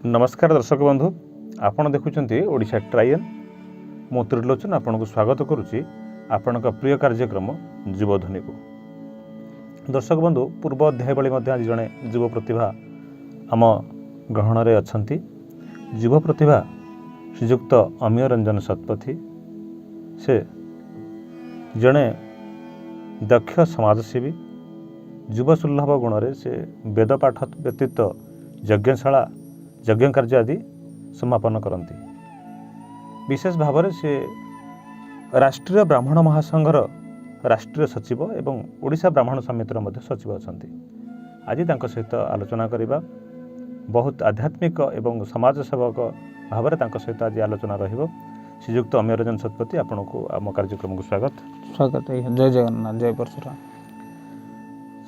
नमस्कार दर्शक बंधु आपण देखुचंती ओडिशा ट्रायन मो त्रिलोचन आपन को स्वागत करुच्ची आपण प्रिय कार्यक्रम जीवध्वनि को। दर्शक बंधु पूर्व अध्याय भली आज जड़े जीव प्रतिभा आम ग्रहण में अच्छा जीव प्रतिभा श्रीजुक्त अमीय रंजन शतपथी से जड़े दक्ष समाजसेवी युव सुलभ गुण में से वेद पाठ व्यतीत यज्ञशाला यज्ञ कार्य आदि समापन करती। विशेष भाव में से राष्ट्रीय ब्राह्मण महासंघर राष्ट्रीय सचिव एवं ओडिशा ब्राह्मण समितिर मध्य सचिव अच्छा। आज सहित आलोचना करवा बहुत आध्यात्मिक एवं समाज सेवक भाव में सहित आज आलोचना रहिबो। श्रीजुक्त अमीय रंजन शतपथी आपण को आम कार्यक्रम को स्वागत। जय जगन्नाथ, जय परशुराम।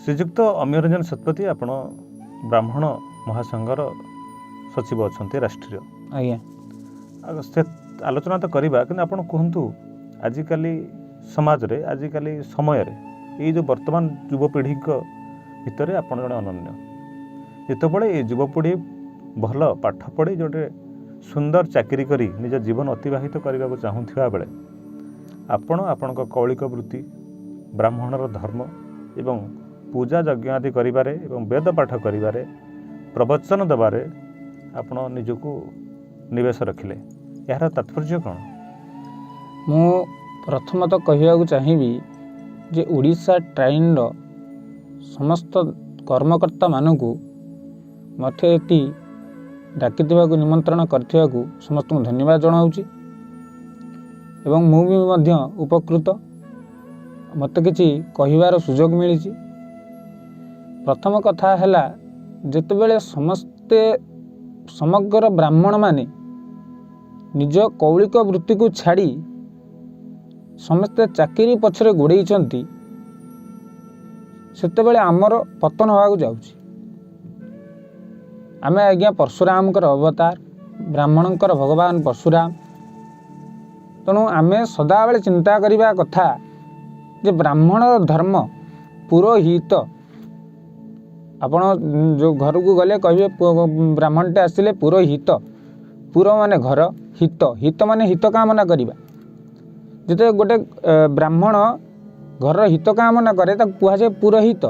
श्रीजुक्त अमीय रंजन शतपथी आपण ब्राह्मण महासंघर सचिव अच्छा राष्ट्रीय। आज्ञा से आलोचना तो करवा कि आपण कहतु आजिकल समाज रे आजिकल समय रे ये जो वर्तमान युवपीढ़ी भितर आप जड़े अनन्य जितेबाला ये युवपीढ़ी भल पाठ पढ़ी जोटे सुंदर चाकरी करी निज जीवन अतिबाहित करने को चाहूवा बेले आपण कौलिक वृत्ति ब्राह्मणर धर्म एवं पूजा यज्ञ आदि करिबारे एवं वेद पाठ करिबारे प्रवचन देवारे आपण निजको निवेश रखिले यार तात्पर्य कौन? मु प्रथमतः कहवाक चाहिए जे ओडिशा ट्राइन समस्त कर्मकर्ता मानकु मते एटी डाकी निमंत्रण करथिबाकु समस्त धन्यवाद जनाऊँगी एवं मु भी मध्य उपकृत मत किछि कहिवार सुजोग मिली। प्रथम कथा हैला जेतेबेले समस्ते समग्र ब्राह्मण माने निज कौलिक वृत्ति को छाड़ी समस्ते चाकरी पछरे गोड़े सेतेबेले आमर पतन होगा जाउछि। आमे आज्ञा परशुराम अवतार ब्राह्मणंकर भगवान परशुराम तेणु आमे सदाबेले चिंता करिबा कथा जे ब्राह्मण धर्म पुरोहित आपण जो घर को गले कहे ब्राह्मणटे आसिले पुरोहित पुर माने घर हित हित माने हित कामना करिबा जते गोटे ब्राह्मण घर हित कामना करे ताको कुहा जाय पुरोहित।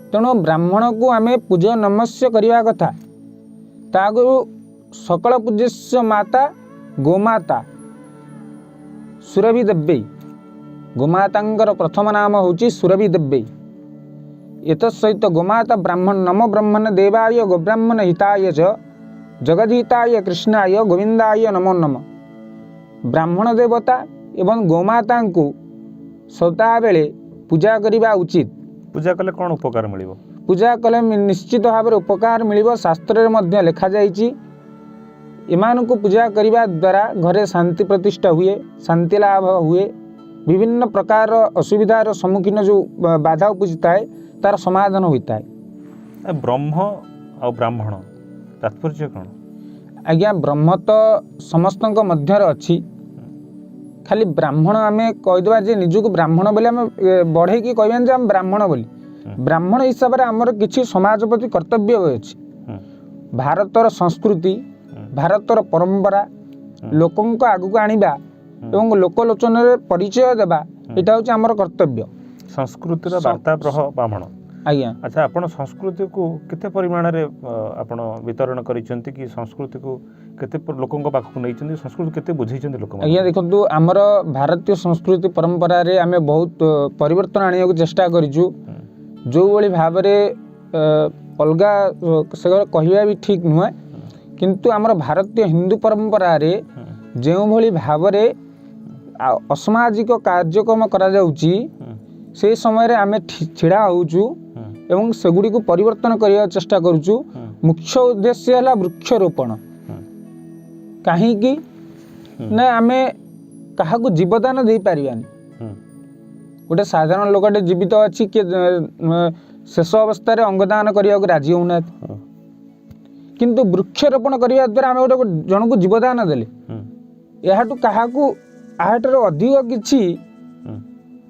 तेणु ब्राह्मण को आमे पूज्य नमस्य करिबा कथा तागु सकल पूज्यस्य माता गोमाता सुरभि देव्यै गोमातांकर प्रथम नाम होची सुरभि देव्यै। एत सहित गोमाता ब्राह्मण नमो ब्रह्मण देवाय गोब्राह्मण हिताय च जगदहिताय कृष्णाय गोविंदाय नमो नम। ब्राह्मण देवता एवं गोमाता को सदा बेले पूजा करिबा उचित। पूजा कले कौन उपकार मिलिबो? पूजा कले निश्चित भाव में उपकार मिलिबो। शास्त्र मध्य लिखा जाइछि एमान को पूजा करिबा द्वारा घरे शांति प्रतिष्ठा हुए, शांति लाभ हुए, विभिन्न प्रकार असुविधार सम्मुखीन जो बाधा उपजिता है तार समाधान होता है। ब्रह्म और ब्राह्मण तात्पर्य कौन? आज्ञा ब्रह्म तो समस्त मध्य अच्छी खाली ब्राह्मण आमे कहीदेवा जे निजक ब्राह्मण बोली आम बढ़े कि कहबानी आम ब्राह्मण बोली ब्राह्मण हिसाब से आमर किसी समाज प्रति कर्तव्य अच्छी। भारतर संस्कृति भारतर परंपरा लोकों को आगू आनिबा एवं लोकलोचन परिचय देवा यहाँ हूँ आमर कर्तव्य। संस्कृतिर वार्ता प्रह ब्राह्मण। आज्ञा अच्छा आपण संस्कृति को केते परिमाण रे आपण वितरण करिसेंती कि संस्कृति को केते लोकों पाखक नहीं संस्कृति केते बुझेइसेंती लोक? आज्ञा देखंतु आमर भारतीय संस्कृति परंपरा रे आमे बहुत परिवर्तन आनिया को चेष्टा करिजु। जो बळी भाव रे अलगा से कहवा भी ठीक नुहे किंतु आमर भारतीय हिंदू परंपरा रे जो भली भाव रे असामाजिक कार्यक्रम करा जाउची से समय रे आमे छिड़ा होउचु एवं सेगुड़ी को परिवर्तन करने चेष्टा करुचु। मुख्य उद्देश्य है वृक्षरोपण। कहीं ना आमे कहा को जीवदान दे पारिबानी। गोटे साधारण लोकटे जीवित अच्छी कि शेष अवस्था रे अंगदान करने को राजी होना किंतु वृक्षरोपण करने द्वारा आमे गोटे जन को जीवदान देले याटू क्या आठार अधिक किछि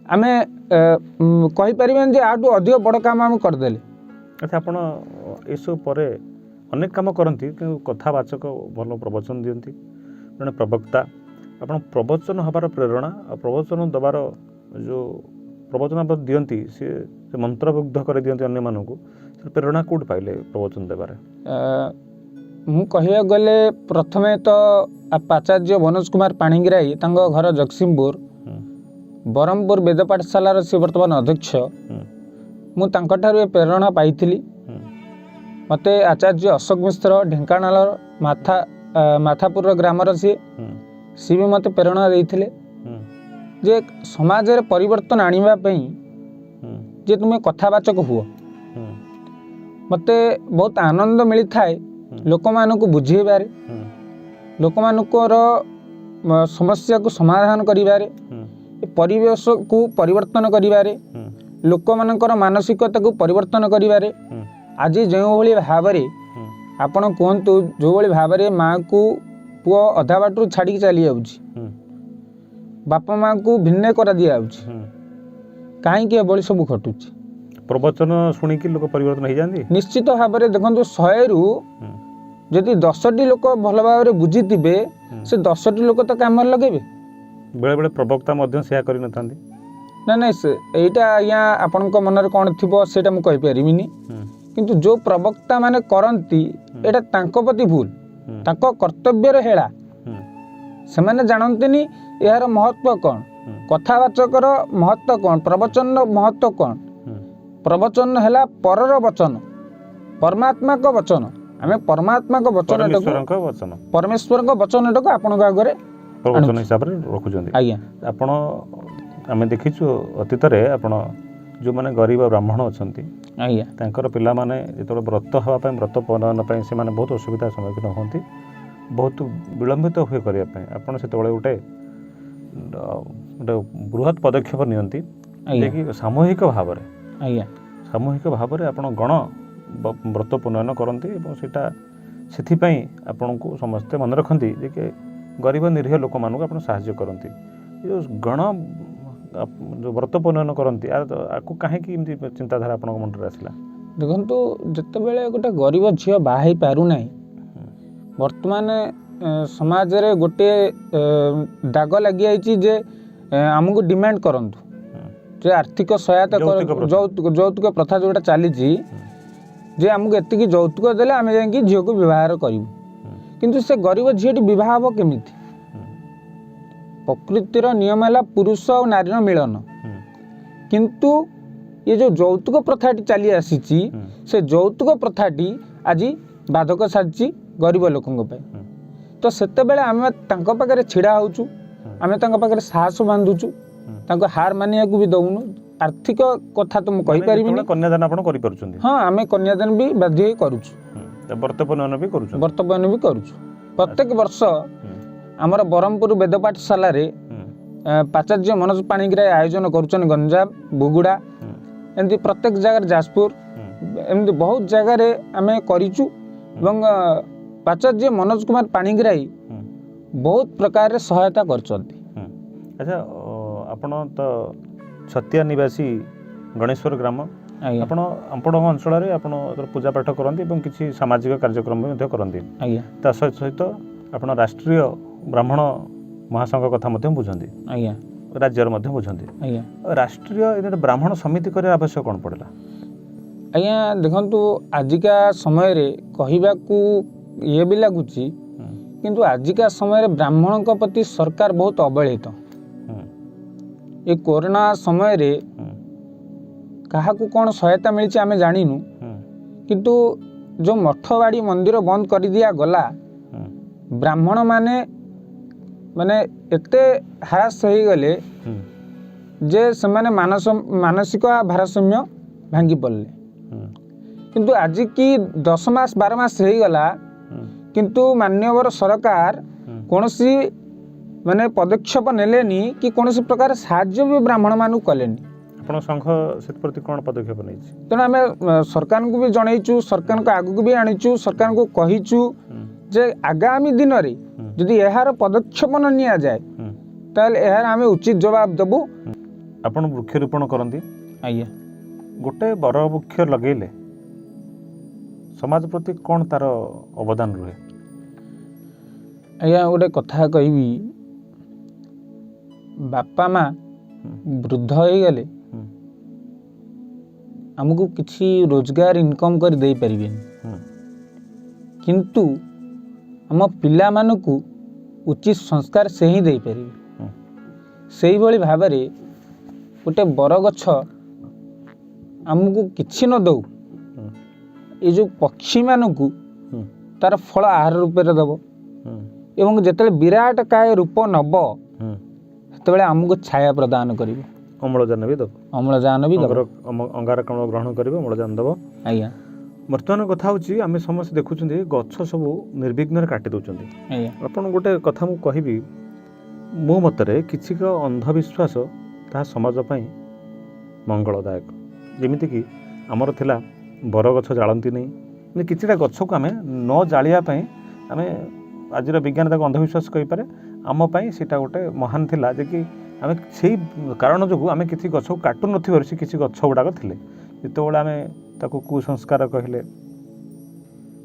आमे कही परिबेन जे आटू अधिक बड़ काम हम करदेले। अच्छा आपण एसो परे ଅନେକ କାମ କରନ୍ତି କିନ୍ତୁ କଥାବାଚକ ଭଲ ପ୍ରବଚନ ଦିଅନ୍ତି ଜଣେ ପ୍ରବକ୍ତା। ଆପଣ ପ୍ରବଚନ ହେବାର ପ୍ରେରଣା ଆଉ ପ୍ରବଚନ ଦେବାର ଯେଉଁ ପ୍ରବଚନ ଆପଣ ଦିଅନ୍ତି ସେ ମନ୍ତ୍ରମୁଗ୍ଧ କରିଦିଅନ୍ତି ଅନ୍ୟମାନଙ୍କୁ, ସେ ପ୍ରେରଣା କେଉଁଠି ପାଇଲେ ପ୍ରବଚନ ଦେବାରେ? ମୁଁ କହିବାକୁ ଗଲେ ପ୍ରଥମେ ତ ଆଚାର୍ଯ୍ୟ ମନୋଜ କୁମାର ପାଣିଗ୍ରାହୀ, ତାଙ୍କ ଘର ଜଗତସିଂହପୁର, ବ୍ରହ୍ମପୁର ବେଦ ପାଠଶାଳାର ସେ ବର୍ତ୍ତମାନ ଅଧ୍ୟକ୍ଷ। ମୁଁ ତାଙ୍କଠାରୁ ଏ ପ୍ରେରଣା ପାଇଥିଲି। ମୋତେ ଆଚାର୍ଯ୍ୟ ଅଶୋକ ମିଶ୍ର ଢେଙ୍କାନାଳର ମାଥାପୁରର ଗ୍ରାମର ସିଏ ବି ମୋତେ ପ୍ରେରଣା ଦେଇଥିଲେ ଯେ ସମାଜରେ ପରିବର୍ତ୍ତନ ଆଣିବା ପାଇଁ ଯେ ତୁମେ କଥାବାଚକ ହୁଅ। ମୋତେ ବହୁତ ଆନନ୍ଦ ମିଳିଥାଏ ଲୋକମାନଙ୍କୁ ବୁଝେଇବାରେ, ଲୋକମାନଙ୍କର ସମସ୍ୟାକୁ ସମାଧାନ କରିବାରେ, ପରିବେଶକୁ ପରିବର୍ତ୍ତନ କରିବାରେ, ଲୋକମାନଙ୍କର ମାନସିକତାକୁ ପରିବର୍ତ୍ତନ କରିବାରେ। ଆଜି ଯେଉଁଭଳି ଭାବରେ ଆପଣ କୁହନ୍ତୁ, ଯେଉଁଭଳି ଭାବରେ ମାଆକୁ ପୁଅ ଅଧା ବାଟରୁ ଛାଡ଼ିକି ଚାଲି ଯାଉଛି, ବାପା ମାଆଙ୍କୁ ଭିନ୍ନ କରାଦିଆଯାଉଛି, କାହିଁକି ଏଭଳି ସବୁ ଘଟୁଛି? ପ୍ରବଚନ ଶୁଣିକି ଲୋକ ପରିବର୍ତ୍ତନ ହେଇଯାନ୍ତି? ନିଶ୍ଚିତ ଭାବରେ ଦେଖନ୍ତୁ, 100ରୁ ଯଦି 10ଟି ଲୋକ ଭଲ ଭାବରେ ବୁଝିଥିବେ, ସେ 10ଟି ଲୋକ ତ କାମରେ ଲଗେଇବେ। ବେଳେବେଳେ ପ୍ରବକ୍ତା ମଧ୍ୟ ସେୟା କରିନଥାନ୍ତି। ନାଇଁ ଏଇଟା ଆଜ୍ଞା ଆପଣଙ୍କ ମନରେ କ'ଣ ଥିବ ସେଇଟା ମୁଁ କହିପାରିବିନି, କିନ୍ତୁ ଯେଉଁ ପ୍ରବକ୍ତା ମାନେ କରନ୍ତି ଏଇଟା ତାଙ୍କ ପ୍ରତି ଭୁଲ, ତାଙ୍କ କର୍ତ୍ତବ୍ୟର ହେଳା। ସେମାନେ ଜାଣନ୍ତିନି ଏହାର ମହତ୍ତ୍ୱ କ'ଣ, କଥାବାଚକର ମହତ୍ତ୍ୱ କ'ଣ, ପ୍ରବଚନର ମହତ୍ତ୍ୱ କ'ଣ। ପ୍ରବଚନ ହେଲା ପରର ବଚନ, ପରମାତ୍ମାଙ୍କ ବଚନ। ଆମେ ପରମାତ୍ମାଙ୍କ ବଚନଟାକୁ, ପରମେଶ୍ୱରଙ୍କ ବଚନଟାକୁ ଆପଣଙ୍କ ଆଗରେ ପ୍ରବଚନ ହିସାବରେ ରଖୁଛନ୍ତି। ଆଜ୍ଞା, ଆପଣ ଆମେ ଦେଖିଛୁ ଅତୀତରେ ଆପଣ ଯେଉଁମାନେ ଗରିବ ବ୍ରାହ୍ମଣ ଅଛନ୍ତି, ଆଜ୍ଞା, ତାଙ୍କର ପିଲାମାନେ ଯେତେବେଳେ ବ୍ରତ ହେବା ପାଇଁ, ବ୍ରତ ପାଳନ ପାଇଁ ସେମାନେ ବହୁତ ଅସୁବିଧାର ସମ୍ମୁଖୀନ ହୁଅନ୍ତି, ବହୁତ ବିଳମ୍ବିତ ହୁଏ କରିବା ପାଇଁ। ଆପଣ ସେତେବେଳେ ଗୋଟେ ବୃହତ୍ ପଦକ୍ଷେପ ନିଅନ୍ତି, ଯିଏକି ସାମୂହିକ ଭାବରେ ଆପଣ ଗଣ ବ୍ରତ ପୂର୍ଣ୍ଣୟନ କରନ୍ତି ଏବଂ ସେଥିପାଇଁ ଆପଣଙ୍କୁ ସମସ୍ତେ ମନେ ରଖନ୍ତି ଯେ କି ଗରିବ ନିରୀହ ଲୋକମାନଙ୍କୁ ଆପଣ ସାହାଯ୍ୟ କରନ୍ତି। ଏ ଯେଉଁ ଗଣ ଯେଉଁ ବ୍ରତ ପୂର୍ଣ୍ଣୟନ କରନ୍ତି, ଆକୁ କାହିଁକି ଏମିତି ଚିନ୍ତାଧାରା ଆପଣଙ୍କ ମୁଣ୍ଡରେ ଆସିଲା? ଦେଖନ୍ତୁ, ଯେତେବେଳେ ଗୋଟେ ଗରିବ ଝିଅ ବାହା ହେଇପାରୁନାହିଁ, ବର୍ତ୍ତମାନ ସମାଜରେ ଗୋଟିଏ ଦାଗ ଲାଗିଯାଇଛି ଯେ ଆମକୁ ଡିମାଣ୍ଡ କରନ୍ତୁ, ଯେ ଆର୍ଥିକ ସହାୟତା କରନ୍ତୁ, ଯୌତୁକ ପ୍ରଥା ଯେଉଁଟା ଚାଲିଛି, ଯେ ଆମକୁ ଏତିକି ଯୌତୁକ ଦେଲେ ଆମେ ଯାଇକି ଝିଅକୁ ବିବାହ କରିବୁ। କିନ୍ତୁ ସେ ଗରିବ ଝିଅଟି ବିବାହ ହେବ କେମିତି? ପ୍ରକୃତିର ନିୟମ ହେଲା ପୁରୁଷ ଆଉ ନାରୀର ମିଳନ, କିନ୍ତୁ ଏ ଯେଉଁ ଯୌତୁକ ପ୍ରଥାଟି ଚାଲି ଆସିଛି, ସେ ଯୌତୁକ ପ୍ରଥାଟି ଆଜି ବାଧକ ସାଜିଛି ଗରିବ ଲୋକଙ୍କ ପାଇଁ। ତ ସେତେବେଳେ ଆମେ ତାଙ୍କ ପାଖରେ ଛିଡ଼ା ହେଉଛୁ, ଆମେ ତାଙ୍କ ପାଖରେ ସାହସ ବାନ୍ଧୁଛୁ, ତାଙ୍କୁ ହାର ମାନିବାକୁ ବି ଦେଉନୁ। ଆର୍ଥିକ କଥା ତ ମୁଁ କହିପାରିବିନି। କନ୍ୟାଦାନ ଆପଣ କରିପାରୁଛନ୍ତି? ହଁ, ଆମେ କନ୍ୟାଦାନ ବି ବାଧ୍ୟ ହେଇ କରୁଛୁ, ବ୍ରତ ପୂର୍ଣ୍ଣୟନ ବି କରୁଛୁ। ପ୍ରତ୍ୟେକ ବର୍ଷ ଆମର ବ୍ରହ୍ମପୁର ବେଦ ପାଠଶାଳାରେ ଆଚାର୍ଯ୍ୟ ମନୋଜ ପାଣିଗ୍ରାହୀ ଆୟୋଜନ କରୁଛନ୍ତି। ଗଞ୍ଜାମ, ବୁଗୁଡ଼ା, ଏମିତି ପ୍ରତ୍ୟେକ ଜାଗାରେ, ଯାଜପୁର, ଏମିତି ବହୁତ ଜାଗାରେ ଆମେ କରିଛୁ। ଏବଂ ଆଚାର୍ଯ୍ୟ ମନୋଜ କୁମାର ପାଣିଗ୍ରାହୀ ବହୁତ ପ୍ରକାରରେ ସହାୟତା କରିଛନ୍ତି। ଆଚ୍ଛା, ଆପଣ ତ ଛତିଆ ନିବାସୀ, ଗଣେଶ୍ୱର ଗ୍ରାମ, ଆପଣଙ୍କ ଅଞ୍ଚଳରେ ଆପଣ ପୂଜା ପାଠ କରନ୍ତି ଏବଂ କିଛି ସାମାଜିକ କାର୍ଯ୍ୟକ୍ରମ ମଧ୍ୟ କରନ୍ତି। ଆଜ୍ଞା, ତା ସହିତ ଆପଣ ରାଷ୍ଟ୍ରୀୟ ବ୍ରାହ୍ମଣ ମହାସଂଘ କଥା ମଧ୍ୟ ବୁଝନ୍ତି। ଆଜ୍ଞା, ରାଜ୍ୟର ମଧ୍ୟ ବୁଝନ୍ତି। ଆଜ୍ଞା, ରାଷ୍ଟ୍ରୀୟ ବ୍ରାହ୍ମଣ ସମିତି କରିବା ଆବଶ୍ୟକ କ'ଣ ପଡ଼ିଲା? ଆଜ୍ଞା, ଦେଖନ୍ତୁ, ଆଜିକା ସମୟରେ କହିବାକୁ ଇଏ ବି ଲାଗୁଛି, କିନ୍ତୁ ଆଜିକା ସମୟରେ ବ୍ରାହ୍ମଣଙ୍କ ପ୍ରତି ସରକାର ବହୁତ ଅବହେଳିତ। ଏ କରୋନା ସମୟରେ କାହାକୁ କ'ଣ ସହାୟତା ମିଳିଛି ଆମେ ଜାଣିନୁ, କିନ୍ତୁ ଯେଉଁ ମଠବାଡ଼ି ମନ୍ଦିର ବନ୍ଦ କରିଦିଆଗଲା, ବ୍ରାହ୍ମଣମାନେ ଏତେ ହ୍ରାସ ହେଇଗଲେ ଯେ ସେମାନେ ମାନସିକ ଭାରସାମ୍ୟ ଭାଙ୍ଗି ପଡ଼ିଲେ। କିନ୍ତୁ ଆଜିକି 10 ମାସ 12 ମାସ ହେଇଗଲା, କିନ୍ତୁ ମାନ୍ୟବର ସରକାର କୌଣସି ପଦକ୍ଷେପ ନେଲେନି କି କୌଣସି ପ୍ରକାର ସାହାଯ୍ୟ ବି ବ୍ରାହ୍ମଣମାନଙ୍କୁ କଲେନି। ଆପଣ ସଂଘ ସେଥିପ୍ରତି କ'ଣ ପଦକ୍ଷେପ ନେଇଛି? ତେଣୁ ଆମେ ସରକାରଙ୍କୁ ବି ଜଣେଇଛୁ, ସରକାରଙ୍କ ଆଗକୁ ବି ଆଣିଛୁ, ସରକାରଙ୍କୁ କହିଛୁ ଯେ ଆଗାମୀ ଦିନରେ ଯଦି ଏହାର ପଦକ୍ଷେପ ନ ନିଆଯାଏ ତାହେଲେ ଏହାର ଆମେ ଉଚିତ ଜବାବ ଦେବୁ। ଆପଣ ବୃକ୍ଷରୋପଣ କରନ୍ତି? ଆଜ୍ଞା, ଗୋଟେ ବର ବୃକ୍ଷ ଲଗେଇଲେ समाज प्रति कौन तार अवदान रुहे? आज्ञा गोटे कथा कहबी बापा माँ वृद्ध हो गले आमको किसी रोजगार इनकम कर दे पारे किंतु आम पिला मानकु उचित संस्कार से ही दे पारे से भली भाव गोटे बरगछ आमको किसी न दौ ये जो पक्षी मानकु तार फल आहार रूप में दब एवं जिते विराट काय रूप नब से आमको छाया प्रदान कर अम्लजान भी दब अम्लजान भी दब अंगारकाम्ल ग्रहण कर अम्लजान दब। आज्ञा बर्तमान कथा हूँ आम समस्त देखुं गछ सब निर्विघ्न काटि दौरान आपन गोटे कथा मुझे कहबी मो मतरे किसी अंधविश्वास ताहा समाज मंगलदायक जमीती कि आमर थिला बरगछ जालती नहीं किछिटा गछ को आम न जालिया आम आज विज्ञान तक अंधविश्वास कहीपे आम सीटा गोटे महान थिला जे कि आम से कारण जो आम किसी गछ को काटु नथिबारु से किसी गछ गुड़ाक थिले जितेबाला आम ताकू कुसंस्कार कहले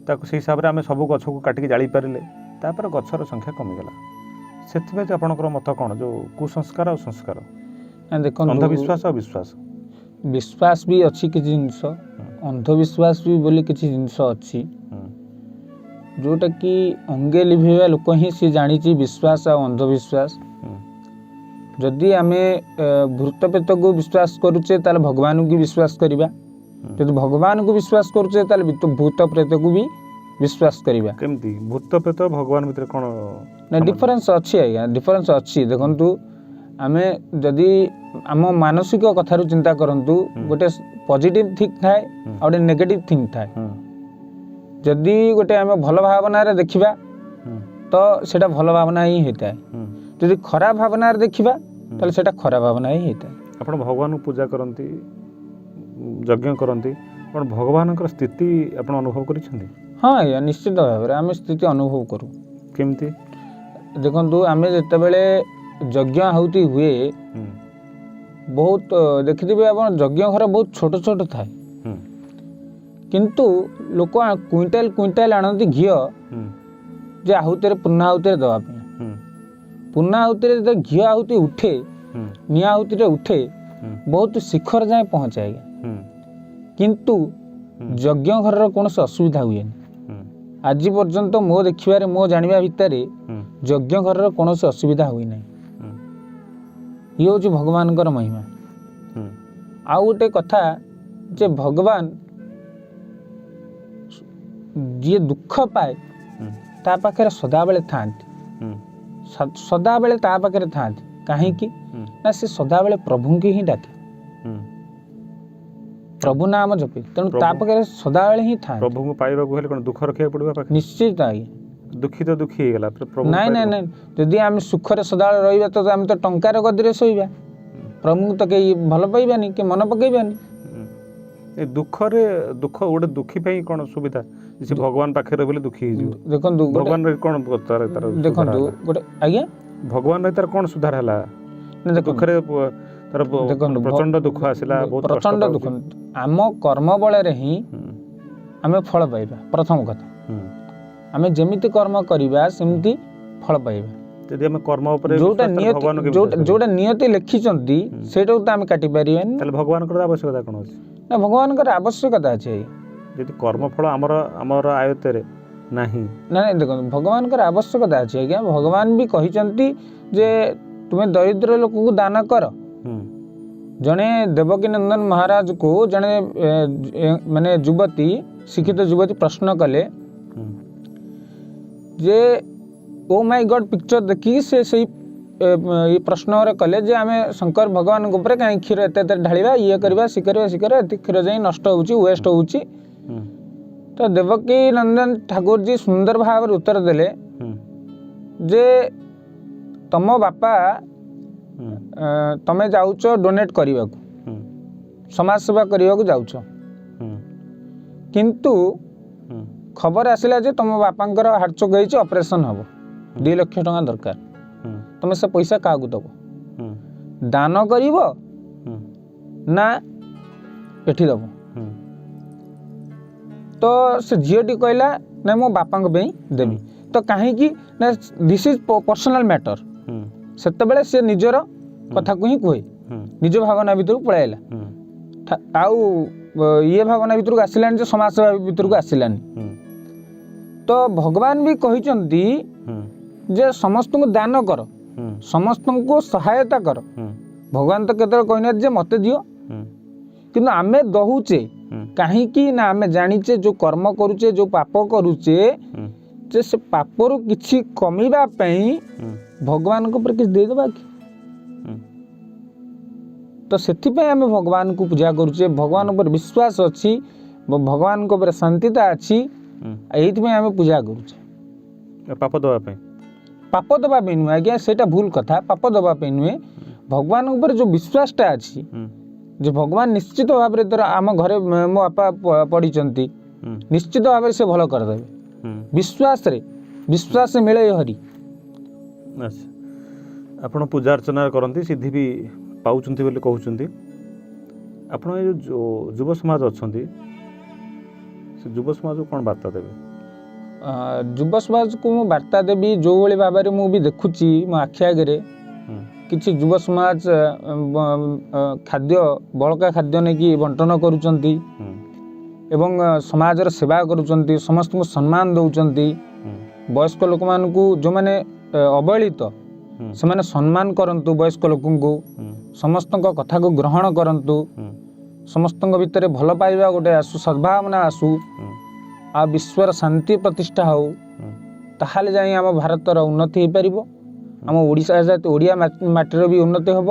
ताकू से हिसाब से आम सब गछ को काटिक जाली पारे तापर गछर संख्या कमिगला से आपणकर मत कौन जो कुसंस्कार और संस्कार देख अंधविश्वास और विश्वास विश्वास भी अच्छी किसी जिनस अंधविश्वास भी बोली किसी जिनस अच्छी जोटा कि अंगे लिभेवा लोक ही सी जानी विश्वास और अंधविश्वास जदि आम भूत प्रेत को विश्वास करुचे ताल भगवान को विश्वास करवा जब भगवान को विश्वास करुचे ताल भूत प्रेत को भी विश्वास करवा केमती भूत प्रेत भगवान भितर कौन ना डिफरेंस अच्छी आज्ञा डिफरेंस अच्छी देखंतु आमे जदि आम मानसिक कथारू चिंता करंतु गोटे पॉजिटिव थिंक थाए और गोटे नेगेटिव थिंक थाए जदि गोटे आम भल भावना रे देखिबा तो सेटा भल भावना ही होता है जदि खराब भावना रे देखिबा तो सेटा खराब भावना ही होता है। आपण भगवान को पूजा करंती यज्ञ करंती पण भगवान स्थिति आपण अनुभव करिसेंती? हाँ आज्ञा निश्चित भाव में आम स्थिति अनुभव करूँ केमती देखु आम जितेबले यज्ञ आहुति हुए बहुत देखिथे आप यज्ञ घर बहुत छोट छोट थाए किंतु लोक क्विंटाल क्विंटाल आणती घी जे आहुति पूर्णाहुति दवाप पूर्णाहुति जो घी आहुति उठे निआ आहुति उठे बहुत शिखर जाए पहुँचाए किंतु यज्ञ घर कौन से असुविधा हुए आज पर्यंत मो देखिबारे मो जानिबा भितर यज्ञ घर कौन से असुविधा हुई ना ये हूँ भगवान महिमा। आउ गोटे कथा जे भगवान जी दुख पाए ता पाखे सदाबले था सदाबले ता पाखे था कहीं ना से सदाबले प्रभु की ही डाके प्रभु नाम जपे तेणु ता पाखे सदाबले ही था प्रभु को पाइबा को हेले कोन दुख रखिया पड़बा निश्चित आज्ञा दुखी तो दुखी हो गला प्रभु नहीं नहीं नहीं जदि आम सुखरे सदाबले रहिबा तो आम तो टंकार गदिरे सोइबा प्रभु तो कहीं भल पाइबानी कि मन पकईबानी दुख रे दुख गोटे दुखी पे कौन सुविधा जैसे भगवान पाखे रहे दुखी देखो भगवान रे कौन तार देखो गोटे आज्ञा भगवान रे तार कौन सुधार हला दुख रे तार प्रचंड दुख आसिला बहुत प्रचंड दुख आम कर्म बल रे ही आमे फल पाइबा प्रथम कथा आमे जेमिति कर्म करिबा सेमिति फल पाइबा यदि हम कर्म ऊपर जोटा नियति जोटा नियति लिखिचंती सेटा तो आमे काटि परिबानी ताले भगवान कर आवश्यकता कोन अछि ना भगवान कर आवश्यकता अछि यदि कर्म फल हमर आयत्ते रे नाही ना देखो भगवान कर आवश्यकता अछि आज्ञा भगवान भी कहिचंती जे तुमे दरिद्र लोक को दान कर जने देवकी नंदन महाराज को जने माने युवती शिक्षित युवती प्रश्न कले जे ओ माय गॉड पिक्चर देखी से सही ये प्रश्न कले जे आमे शंकर भगवान ऊपर कहीं क्षीर एत ढालिबा ये करबा सी करबा क्षीर जाई नष्ट होउची वेस्ट होउची तो देवकी नंदन ठाकुर जी सुंदर भाव उत्तर देले जे तम बापा तमे जाउच डोनेट करबा को समाज सेवा करबा को जाउच किंतु खबर आसिला जे तम बापांकर हार्ट चोक होइछ ऑपरेशन हबो 2 लाख टका दरकार तुम से पैसा क्या दब दान कर ना एठी दब तो से झीटी कहला ना मो बापा देवी तो कहीं ना दिस इज पर्सनाल मैटर से सी निजर कथा को ही कहे निज भावना भितर पलैला आउ ये भावना भितर आसलानी समाज सेवा भितर को आसलानी तो भगवान भी कहते जे समस्त को दान कर समस्त को सहायता कर भगवान तो केतल कहना जे मत दियो किंतु आमे दहुचे कहीं ना आमे जानिचे जो कर्म करुचे जो पाप करुचे जे से पापर किछि कमीबा पई भगवान को पर किछ दे देबा कि तो सेथि पे आमे भगवान को पूजा करुचे भगवान पर विश्वास अछि भगवान को पर शांतिता अछि एथि पे आमे पूजा करुचे पाप दबा पे पाप दबा पे नुहे आज्ञा सेटा भूल कथा पाप दबा पे नुहे भगवान ऊपर जो विश्वासटा अछि जे भगवान निश्चित भाव में तर आम घरे मो बापा पढ़ी निश्चित भाव में से भल करदेवे विश्वास से मिले हरि अच्छा आपण पूजा अर्चना करती सिद्धि भी पाउचंती बोले कहउचंती आपण ये जो युव समाज अच्छी से युव समाज को कौन वार्ता देवे युव समाज को मु वार्ता देवी जो भाई भाव में मुझे देखुची मो आखि आगे किसी युव समाज खाद्य बड़का खाद्य नहीं बंटन करुचंती एवं समाजर सेवा करुचंती समस्त को सम्मान दौचंती वयस्क लोक मान को जो माने अवहेलित से माने सम्मान करंतु वयस्क लोकन को समस्त कथा को ग्रहण करंतु समस्त भीतर भल पाइबा गोटे आसु सद्भावना आसु आ विश्वर शांति प्रतिष्ठा हो ताहाले जाई आम भारतर उन्नति हो पारिबो आम ओडिशा जाति ओडिया माटीर भी उन्नति हम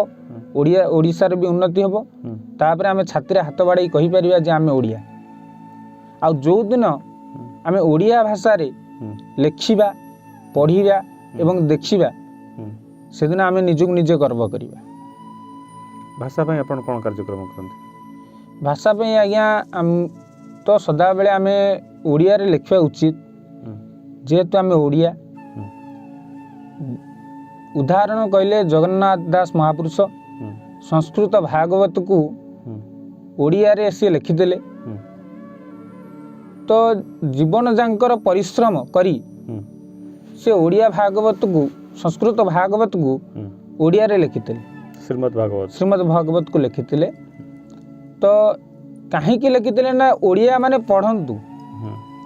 ओडिशार भी उन्नति हम तापर आम छाती हाथ बाड़े कहि परिबा जे आम ओडिया आ जो दिन आम ओडिया भाषा रे लेखिबा पढ़िबा एवं देखिबा से दिन आम निजक निजे गर्व करिबा भाषा पे आपण कोन कार्यक्रम करते भाषा पे आज्ञा तो सदा बेले आम ओडिया रे लिखवा उचित जेहेतु आम ओडिया उदाहरण कहले जगन्नाथ दास महापुरुष संस्कृत भागवत को ओडिया रे से लिखिदेले तो जीवन जांकर परिश्रम करी से ओडिया भागवत को संस्कृत भागवत को ओडिया रे लिखिदेले श्रीमद् भागवत को लिखिदेले तो कहीं लिखिदेले ना ओडिया माने पढ़ंतु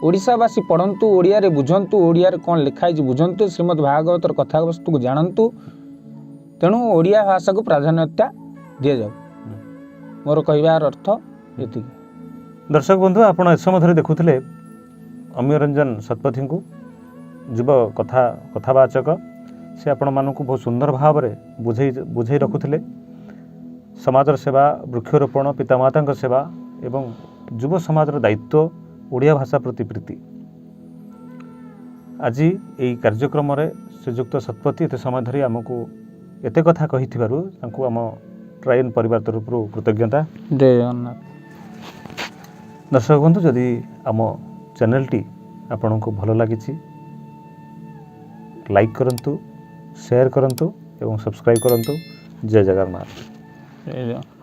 ओडिशावासी पढ़ंतु ओडिया रे बुझंतु ओडिया रे कौन लिखाई बुझंतु श्रीमद् भागवतर कथा वस्तु को जानतु तेणु ओडिया भाषा को प्राधान्यता दि जाऊ मोर कहबार अर्थ ये दर्शक बंधु आपण ए समय धरी देखुथिले अमीय रंजन शतपथी को युव कथावाचक से आपण मानक बहुत सुंदर भाव में बुझे रखुथिले समाजर सेवा वृक्षरोपण पितामाता सेवा एवं युव समाजर दायित्व ओडिया भाषा प्रति प्रीति आज यही कार्यक्रम श्रीजुक्त शतपथी एत समय धरी आमको एत कथा कही आम ट्रायन परिवार तरफ कृतज्ञता जय जगन्नाथ। दर्शक बंधु जदि आम चैनलटी आपण को भल लगी लाइक करंतु शेयर करंतु एवं सब्सक्राइब करंतु। जय जगन्नाथ। जय जगन्नाथ।